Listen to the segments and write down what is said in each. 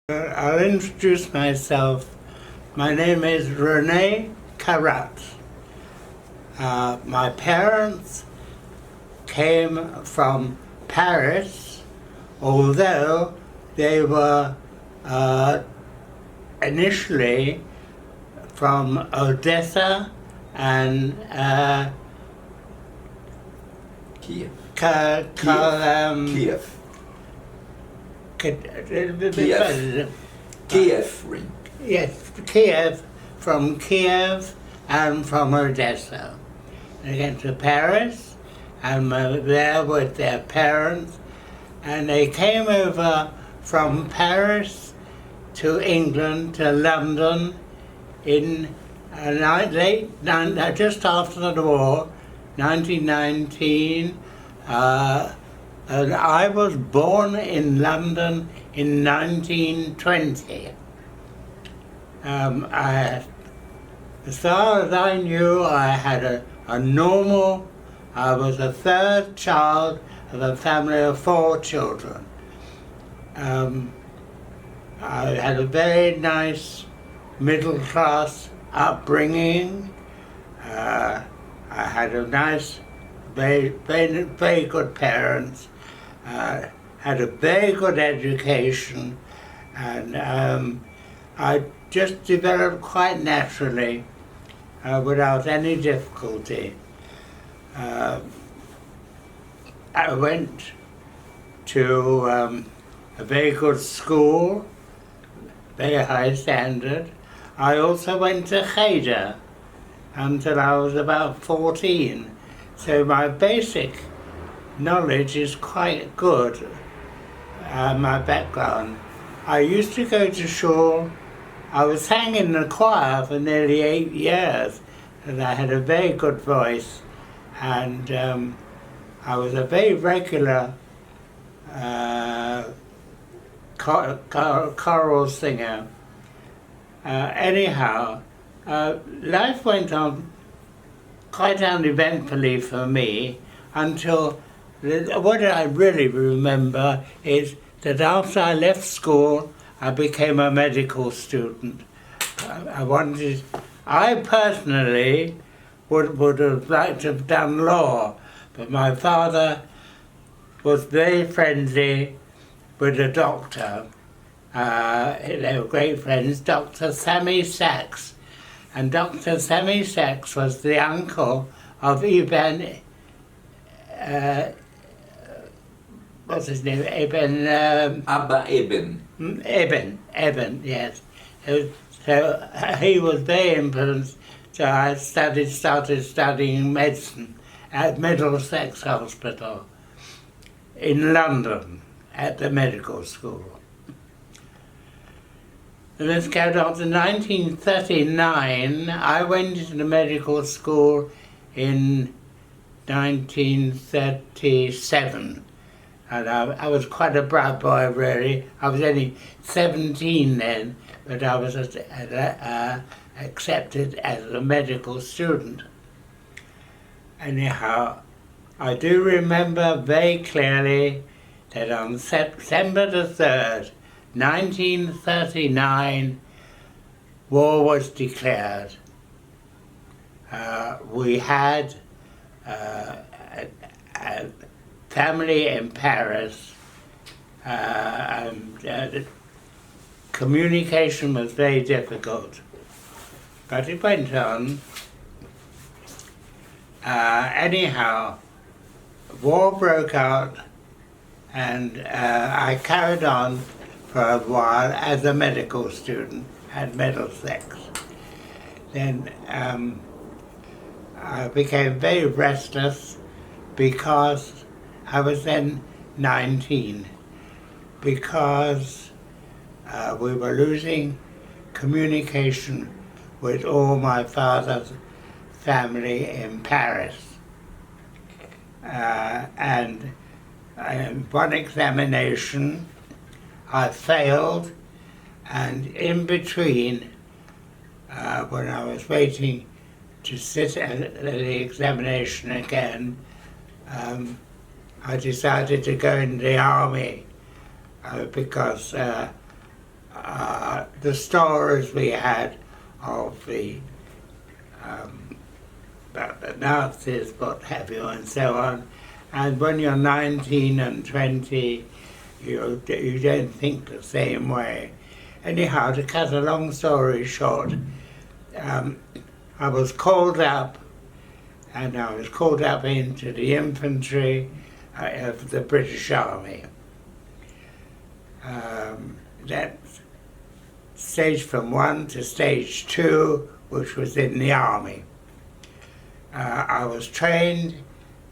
I'll introduce myself. My name is Rene, karat. My parents came from Paris, although they were initially from Odessa and Kiev. Kiev. Kiev ring. Yes, Kiev, from Kiev and from Odessa. They came to Paris and were there with their parents, and they came over from Paris to England, to London, in just after the war, 1919. And I was born in London in 1920. As far as I knew, I had I was a third child of a family of 4 children. I had a very nice middle-class upbringing. I had a nice, very good parents. Had a very good education, and I just developed quite naturally without any difficulty. I went to a very good school, very high standard. I also went to cheder until I was about 14, so my basic knowledge is quite good, my background. I used to go to shul. I was sang in the choir for nearly 8 years, and I had a very good voice, and I was a very regular choral singer. Anyhow, life went on quite uneventfully for me until what I really remember is that after I left school, I became a medical student. I personally would have liked to have done law, but my father was very friendly with a doctor. They were great friends, Dr. Sammy Sachs. And Dr. Sammy Sachs was the uncle of what's his name? Abba Eben. Eben, yes. So he was very influenced. So I started studying medicine at Middlesex Hospital in London at the medical school. And this carried on to 1939. I went into the medical school in 1937. And I was quite a bright boy, really. I was only 17 then, but I was accepted as a medical student. Anyhow, I do remember very clearly that on September the 3rd, 1939, war was declared. We had a family in Paris, and the communication was very difficult, but it went on. Anyhow, war broke out, and I carried on for a while as a medical student at Middlesex. Then I became very restless because I was then 19, because we were losing communication with all my father's family in Paris. And in one examination I failed, and in between, when I was waiting to sit at the examination again, I decided to go in the army because the stories we had of about the Nazis, what have you, and so on. And when you're 19 and 20, you don't think the same way. Anyhow, to cut a long story short, I was called up, and I was called up into the infantry of the British Army. That's stage from 1 to stage 2, which was in the army. I was trained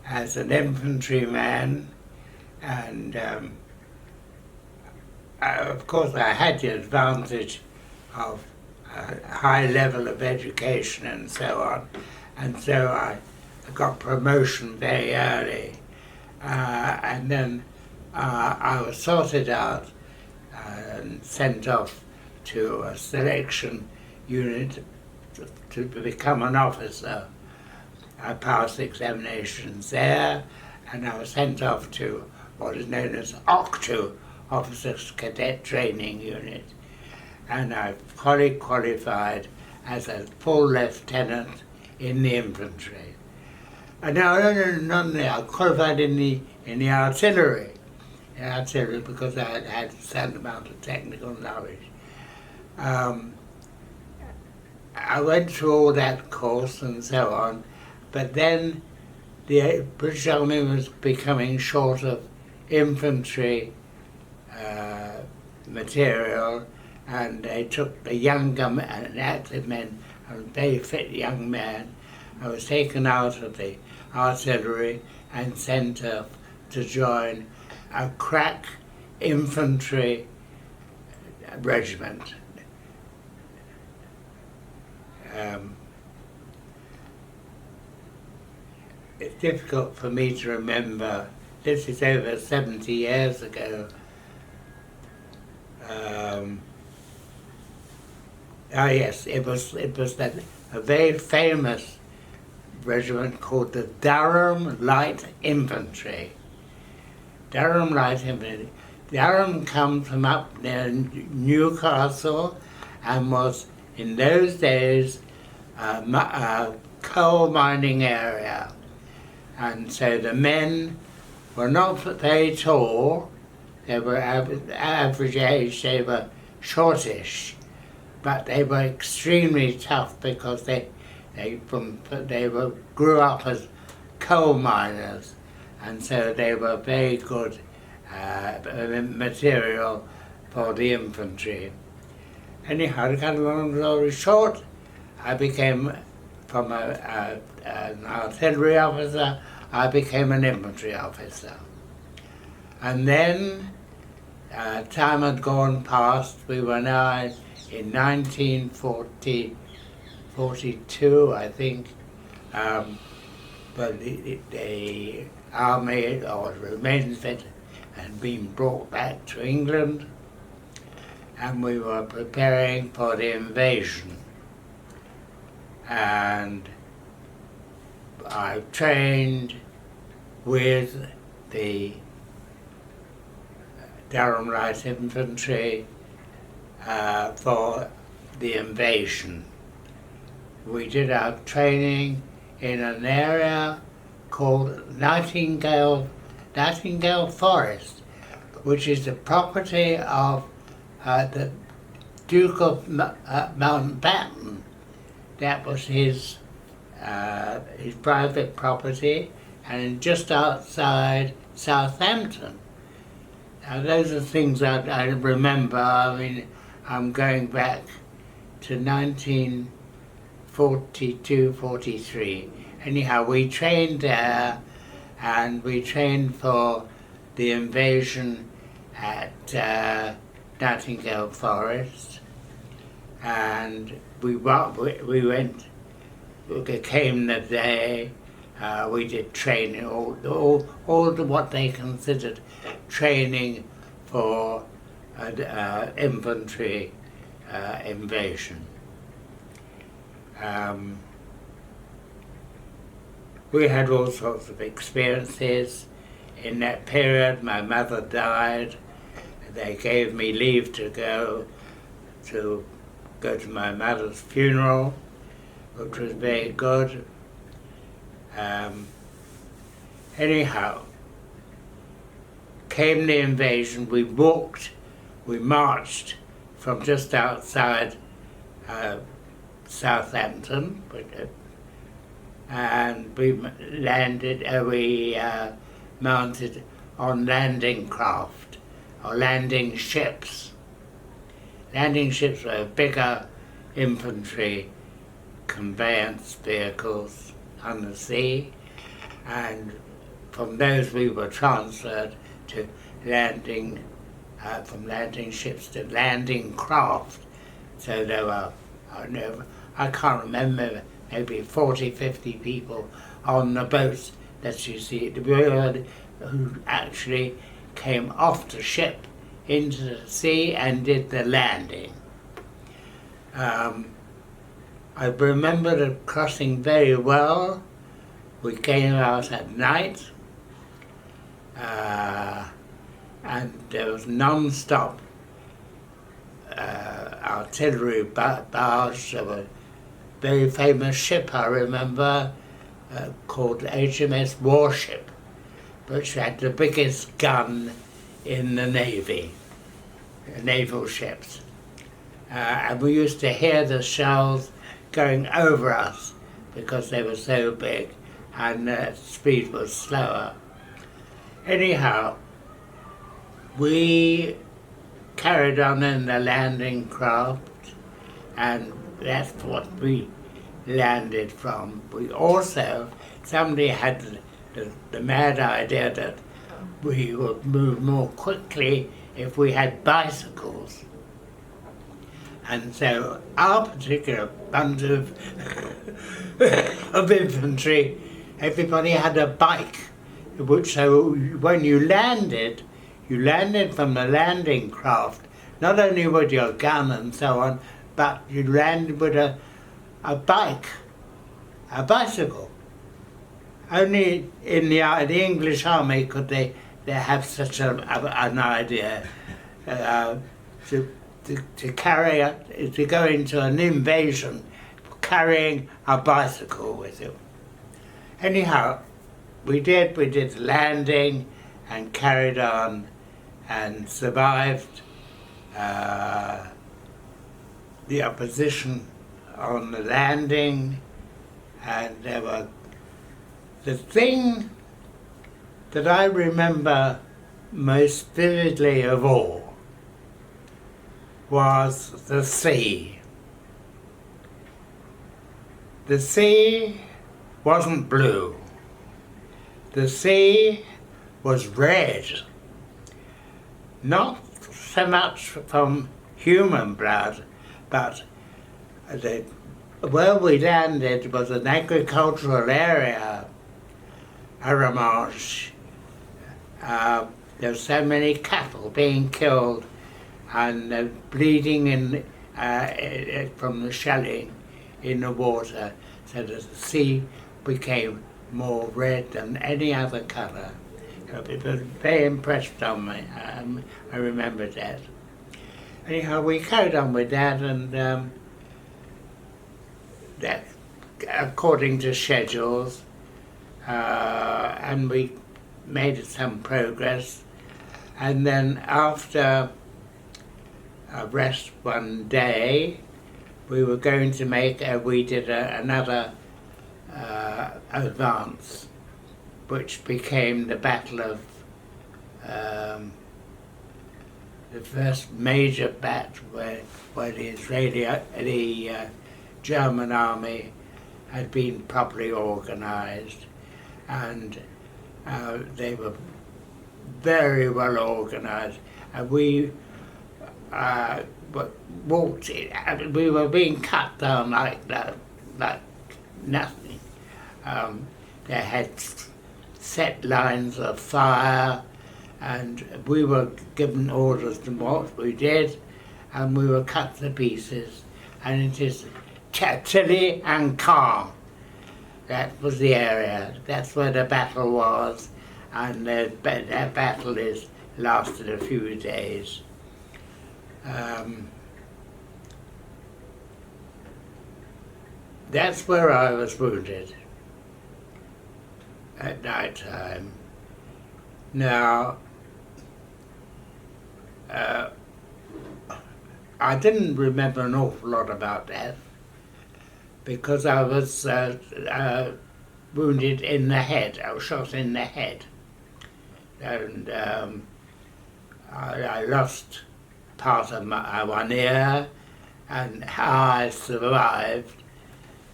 as an infantryman, and of course I had the advantage of a high level of education and so on, and so I got promotion very early, and then I was sorted out and sent off to a selection unit to become an officer. I passed examinations there, and I was sent off to what is known as OCTU, Officers Cadet Training Unit, and I fully qualified as a full lieutenant in the infantry. And now, not only I qualified in the artillery, because I had a certain amount of technical knowledge. I went through all that course and so on, but then the British Army was becoming short of infantry material, and they took the younger and active men, a very fit young man. I was taken out of the artillery and sent off to join a crack infantry regiment. It's difficult for me to remember. This is over 70 years ago. Yes, it was a very famous regiment called the Durham Light Infantry. Durham Light Infantry. Durham comes from up near Newcastle and was in those days a coal mining area. And so the men were not very tall, they were average age, they were shortish, but they were extremely tough because they grew up as coal miners, and so they were very good material for the infantry. Anyhow, to cut a long story short, I became, from an artillery officer, I became an infantry officer. And then, time had gone past, we were now in 1942, I think, but the army, or remains of it, had been brought back to England, and we were preparing for the invasion. And I trained with the Durham Light Infantry for the invasion. We did our training in an area called Nightingale Forest, which is the property of the Duke of Mountbatten. That was his private property, and just outside Southampton. Now, those are things that I remember. I mean, I'm going back to 1942, 43. Anyhow, we trained there, and we trained for the invasion at Nightingale Forest, and we went. It came the day. We did training, all what they considered training for infantry invasion. We had all sorts of experiences. In that period, my mother died. They gave me leave to go to go to my mother's funeral, which was very good. Anyhow, came the invasion. We marched from just outside Southampton, and we mounted on landing craft, or landing ships. Landing ships were bigger infantry conveyance vehicles on the sea, and from those we were transferred to from landing ships to landing craft. So there were, I can't remember, maybe 40, 50 people on the boats that you see, who actually came off the ship into the sea and did the landing. I remember the crossing very well. We came out at night, and there was non-stop artillery barrage. There was a very famous ship, I remember, called HMS Warship, which had the biggest gun in the Navy, naval ships. And we used to hear the shells going over us because they were so big and the speed was slower. Anyhow, we carried on in the landing craft, and that's what we landed from. We also, somebody had the mad idea that we would move more quickly if we had bicycles. And so our particular bunch of infantry, everybody had a bike, which, so when you landed from the landing craft, not only with your gun and so on, but you landed with a bike, a bicycle. Only in the English army could they have such an idea to carry, to go into an invasion carrying a bicycle with you. Anyhow, we did the landing and carried on and survived the opposition on the landing, and there were the thing that I remember most vividly of all was the sea. The sea wasn't blue. The sea was red. Not so much from human blood, but where we landed was an agricultural area, Aramiage. There were so many cattle being killed and bleeding from the shelling in the water, so that the sea became more red than any other colour. It was very impressed on me. I remember that. Anyhow, we carried on with that, and that according to schedules, and we made some progress. And then after a rest one day, we were going to make, we did another advance, which became the Battle of, the first major battle where the German army had been properly organized, and they were very well organized, and we walked in, and we were being cut down like nothing. They had set lines of fire, and we were given orders to what we did, and we were cut to pieces. And it is Tilly and Caen. That was the area. That's where the battle was, and that battle lasted a few days. that's where I was wounded at night time. Now, I didn't remember an awful lot about that because I was wounded in the head. I was shot in the head, and I lost part of my one ear. And how I survived,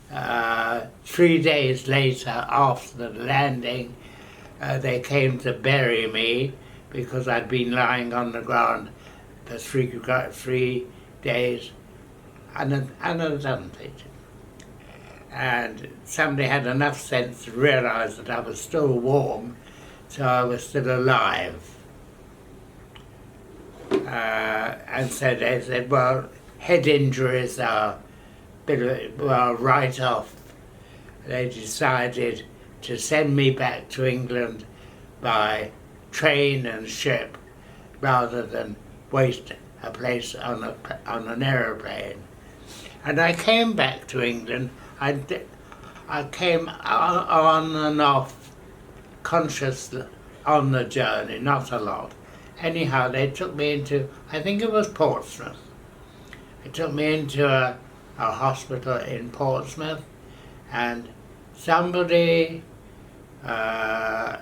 3 days later after the landing, they came to bury me because I'd been lying on the ground for 3 days unattended. And somebody had enough sense to realise that I was still warm, so I was still alive. And so they said, well, head injuries are right off. They decided to send me back to England by train and ship rather than waste a place on an aeroplane. And I came back to England. I came on and off consciously on the journey, not a lot. Anyhow, they took me into, I think it was Portsmouth. They took me into a hospital in Portsmouth, and somebody, a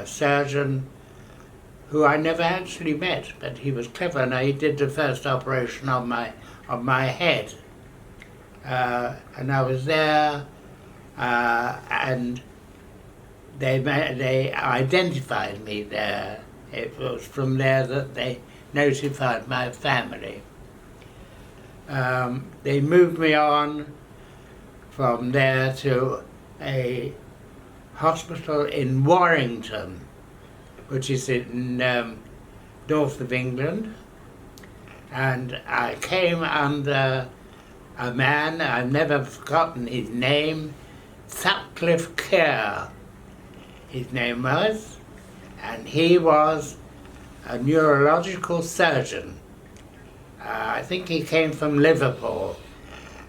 surgeon who I never actually met, but he was clever, and he did the first operation on my head. And I was there, and they identified me there. It was from there that they notified my family. They moved me on from there to a hospital in Warrington, which is in north of England, and I came under a man, I've never forgotten his name, Sutcliffe Kerr, his name was, and he was a neurological surgeon. I think he came from Liverpool,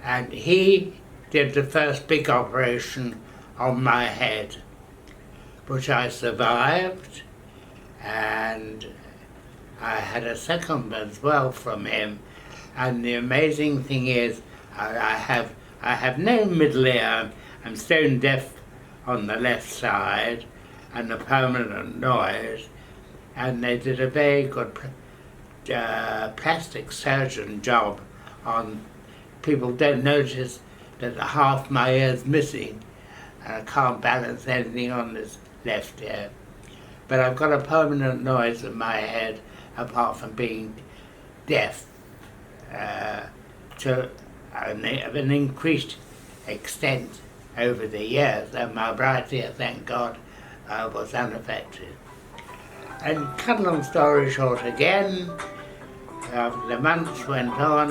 and he did the first big operation on my head, which I survived, and I had a second as well from him. And the amazing thing is, I have no middle ear. I'm stone deaf on the left side, and a permanent noise. And they did a very good plastic surgeon job on people. Don't notice that half my ear's missing. I can't balance anything on this left ear. But I've got a permanent noise in my head, apart from being deaf, to an increased extent over the years, and my right ear, thank God, was unaffected. And cut a long story short again, the months went on.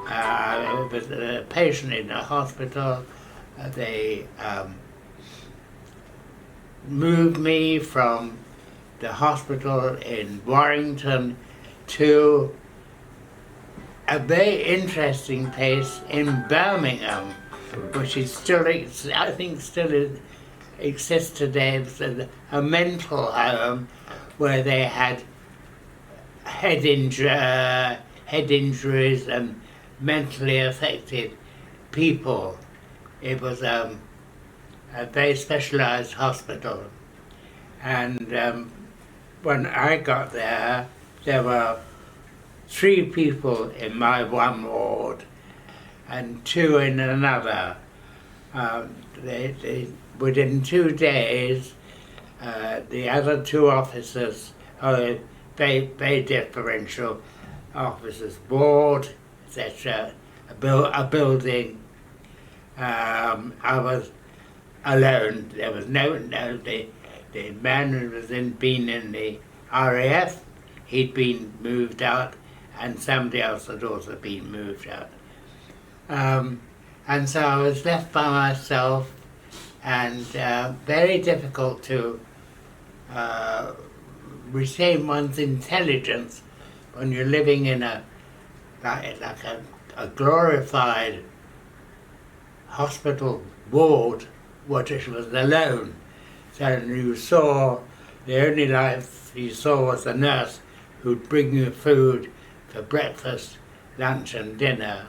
I was a patient in a hospital. They moved me from the hospital in Warrington to a very interesting place in Birmingham, which is still, I think, still exists today. It's a mental home where they had head injuries and mentally affected people. It was a very specialized hospital. And when I got there, there were 3 people in my one ward and 2 in another. Within 2 days, the other 2 officers, very differential officers, ward, etc., a building. I was alone. There was the man who was been in the RAF, he'd been moved out, and somebody else had also been moved out. And so I was left by myself, and very difficult to retain one's intelligence when you're living in a glorified hospital ward, what it was alone. So you saw, the only life you saw was the nurse who'd bring you food for breakfast, lunch and dinner.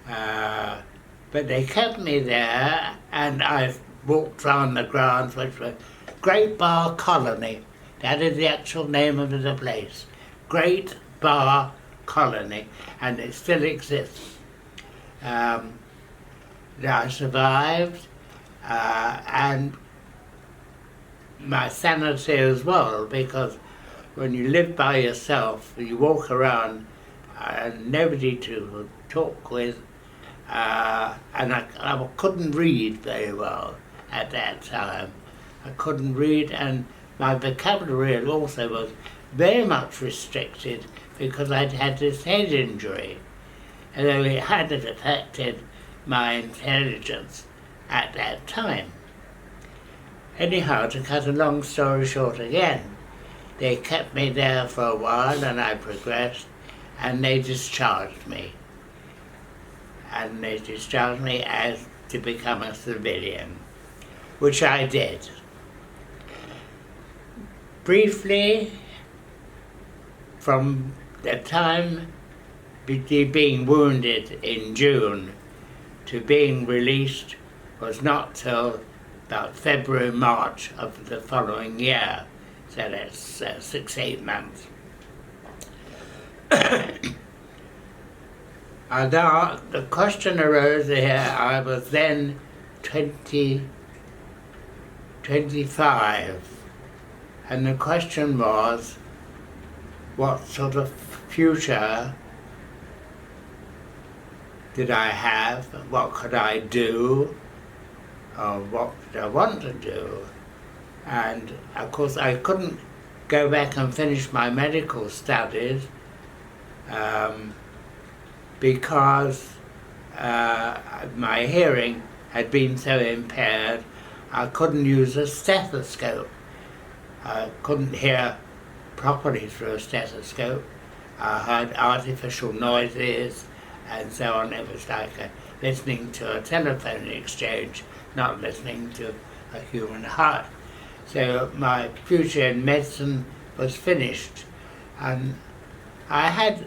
But they kept me there, and I walked around the grounds, which were Great Bar Colony. That is the actual name of the place. Great Bar Colony, and it still exists. I survived, and my sanity as well, because when you live by yourself, you walk around and nobody to talk with, and I couldn't read very well at that time. I couldn't read, and my vocabulary also was very much restricted because I'd had this head injury, although it hadn't affected my intelligence at that time. Anyhow, to cut a long story short again, they kept me there for a while and I progressed, and they discharged me. And they discharged me as to become a civilian, which I did. Briefly, from the time being wounded in June to being released was not till about February, March of the following year. So that's 6-8 months. And now the question arose here, I was then 25, and the question was, what sort of future did I have? What could I do? Or what did I want to do? And of course I couldn't go back and finish my medical studies because my hearing had been so impaired. I couldn't use a stethoscope. I couldn't hear properly through a stethoscope. I heard artificial noises and so on. It was like listening to a telephone exchange, not listening to a human heart. So my future in medicine was finished, and I had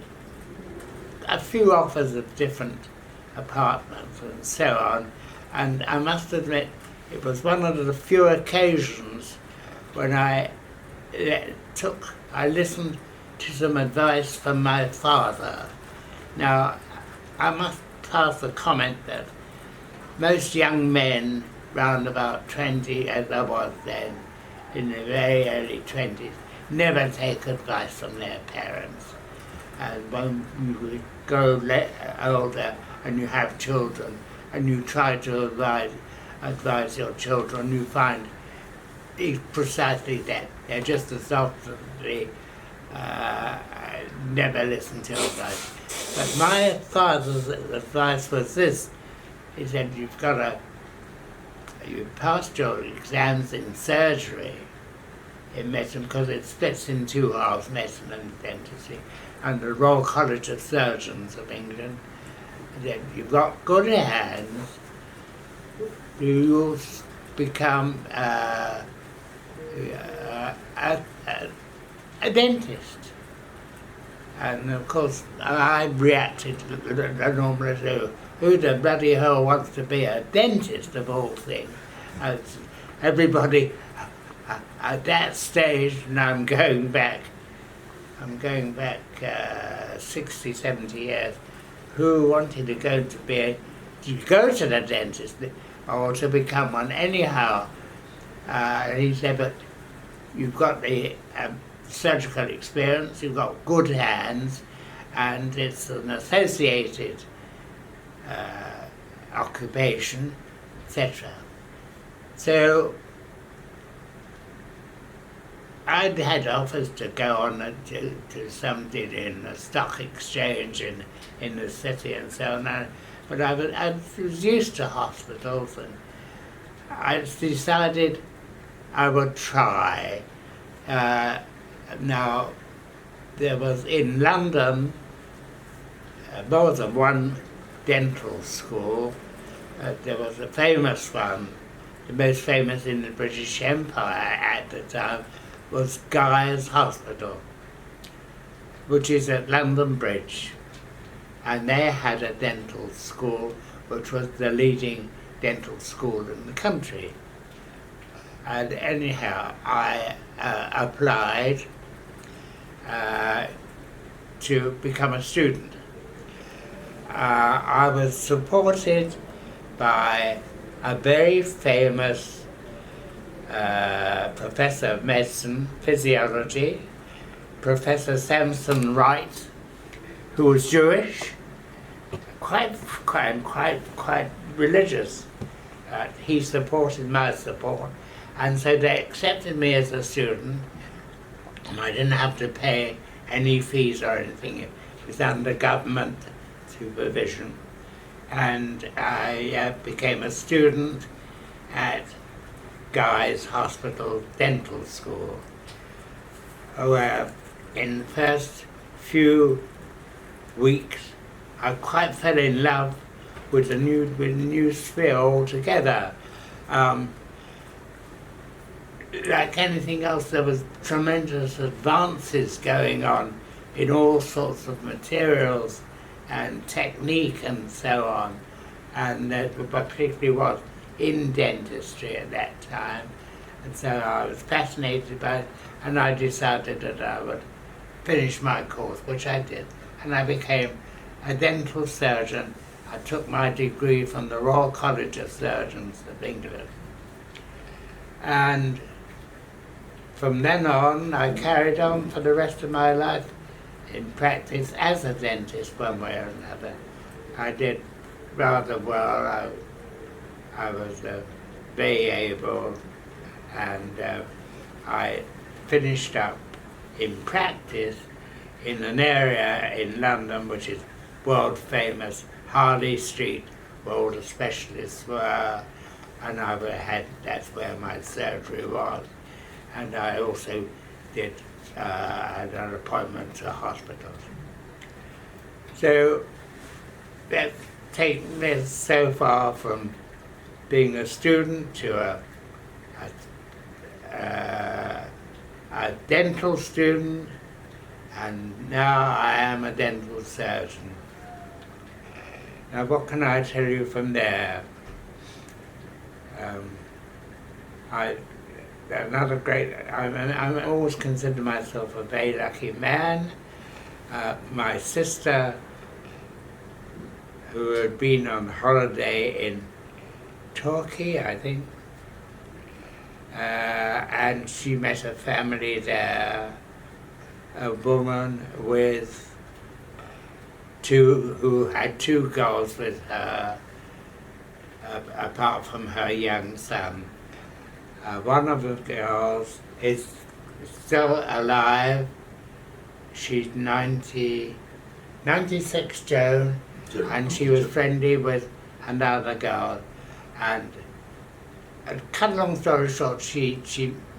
a few offers of different apartments and so on, and I must admit it was one of the few occasions when I listened to some advice from my father. Now, I must pass the comment that most young men, round about 20, as I was then, in the very early 20s, never take advice from their parents. And when you grow older and you have children and you try to advise your children, you find it's precisely that. They're just as obviously never listen to advice. But my father's advice was this. He said, you passed your exams in surgery, in medicine, because it splits in two halves, medicine and dentistry, and the Royal College of Surgeons of England. Then you've got good hands, you'll become a dentist. And of course, I reacted normally to who the bloody hell wants to be a dentist of all things. As everybody at that stage, and I'm going back 60, 70 years, who wanted to go to the dentist or to become one anyhow. He said, but you've got the surgical experience, you've got good hands, and it's an associated occupation, etc. So I'd had offers to go on to something in the stock exchange in the city and so on, but I was used to hospitals, and I decided I would try. Now, there was in London more than one dental school, there was a famous one, the most famous in the British Empire at the time, was Guy's Hospital, which is at London Bridge. And they had a dental school, which was the leading dental school in the country. And anyhow, I applied to become a student. I was supported by a very famous professor of medicine, physiology, Professor Samson Wright, who was Jewish, quite religious. He supported my support, and so they accepted me as a student, and I didn't have to pay any fees or anything. It was under government supervision, and I became a student at Guy's Hospital Dental School, where in the first few weeks I quite fell in love with the new sphere altogether. Like anything else, there was tremendous advances going on in all sorts of materials and technique and so on, and that particularly was in dentistry at that time. And so I was fascinated by it, and I decided that I would finish my course, which I did, and I became a dental surgeon. I took my degree from the Royal College of Surgeons of England. And from then on, I carried on for the rest of my life in practice as a dentist one way or another. I did rather well. I was very able, and I finished up in practice in an area in London which is world famous, Harley Street, where all the specialists were, and that's where my surgery was. And I also had an appointment to hospitals. So that's taken this so far from being a student to a dental student, and now I am a dental surgeon. Now what can I tell you from there? I always consider myself a very lucky man. My sister, who had been on holiday in Turkey, I think, and she met a family there, a woman who had two girls with her, apart from her young son. One of the girls is still alive. She's 96 Joan, and she was friendly with another girl. And cut a long story short,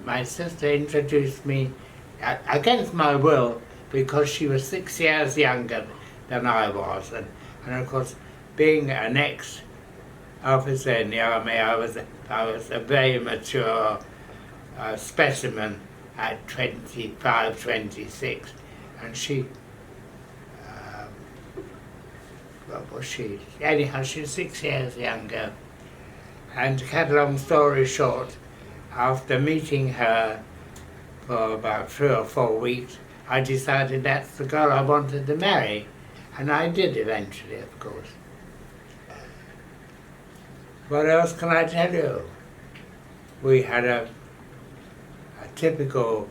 my sister introduced me against my will, because she was 6 years younger than I was, and of course, being an ex-officer in the army, I was a very mature specimen at 25, 26, and she, what was she? Anyhow, she was 6 years younger. And to cut a long story short, after meeting her for about 3 or 4 weeks, I decided that's the girl I wanted to marry, and I did eventually, of course. What else can I tell you? We had a typical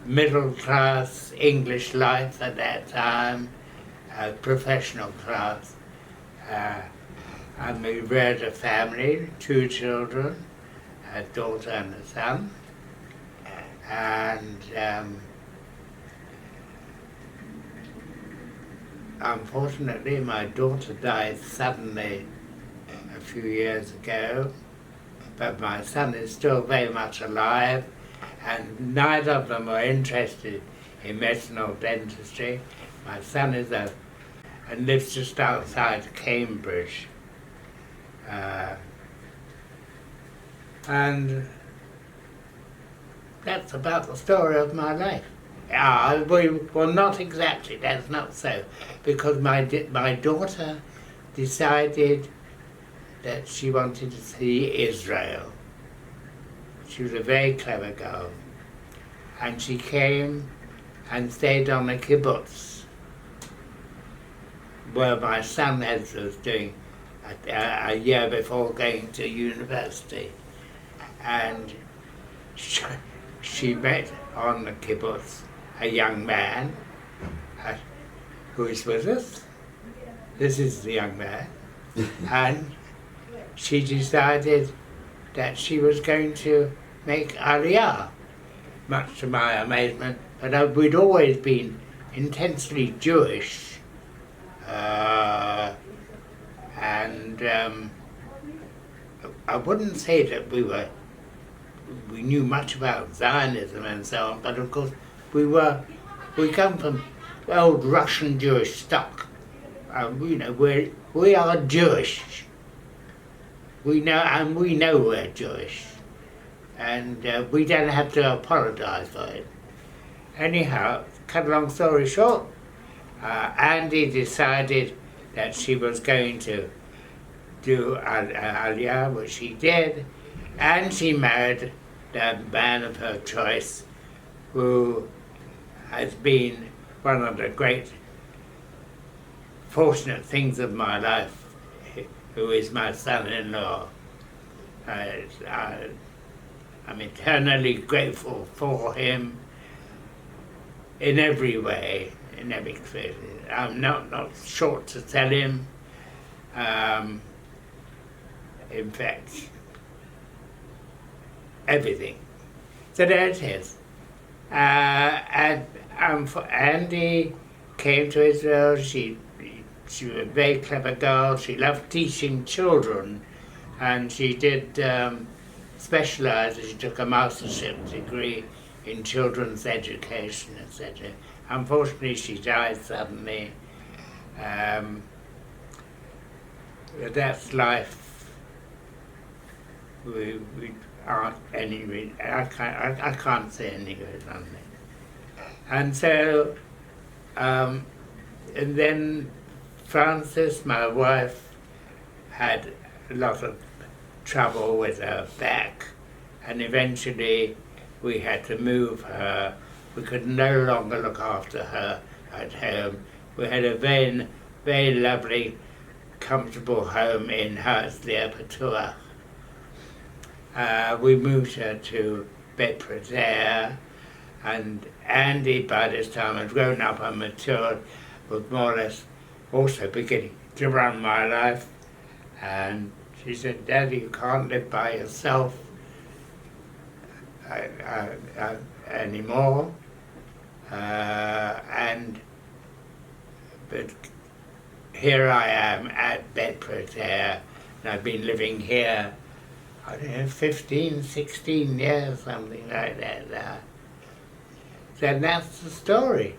middle-class English life at that time, a professional class. And we reared a family, 2 children, a daughter and a son. And unfortunately, my daughter died suddenly a few years ago, but my son is still very much alive, and neither of them are interested in medicine or dentistry. My son and lives just outside Cambridge. And that's about the story of my life. Well, not exactly, that's not so, because my daughter decided that she wanted to see Israel. She was a very clever girl, and she came and stayed on a kibbutz where my son was doing a year before going to university, and she met on the kibbutz a young man who is with us. This is the young man. And she decided that she was going to make Aliyah, much to my amazement. But we'd always been intensely Jewish, and I wouldn't say that we knew much about Zionism and so on, but of course we come from old Russian Jewish stock. We are Jewish. We know we're Jewish, and we don't have to apologize for it. Anyhow, cut a long story short, Andy decided that she was going to do Aliyah, which she did, and she married the man of her choice, who has been one of the great fortunate things of my life, who is my son-in-law. I'm eternally grateful for him in every way, in every way. I'm not short to tell him. In fact, everything. So there it is. And Andy came to Israel. She was a very clever girl. She loved teaching children, and she did specialize. She took a mastership degree in children's education, etc. Unfortunately, she died suddenly. That's life. We aren't any. I can't say any good on it. And so, and then Frances, my wife, had a lot of trouble with her back, and eventually we had to move her. We could no longer look after her at home. We had a very, very lovely, comfortable home in Herzliya, Patua. We moved her to Bethlehem, and Andy, by this time, had grown up and matured, was more or less also beginning to run my life. And she said, "Daddy, you can't live by yourself anymore." But here I am at Bethlehem, and I've been living here, I don't know, 15, 16 years, something like that now. So that's the story.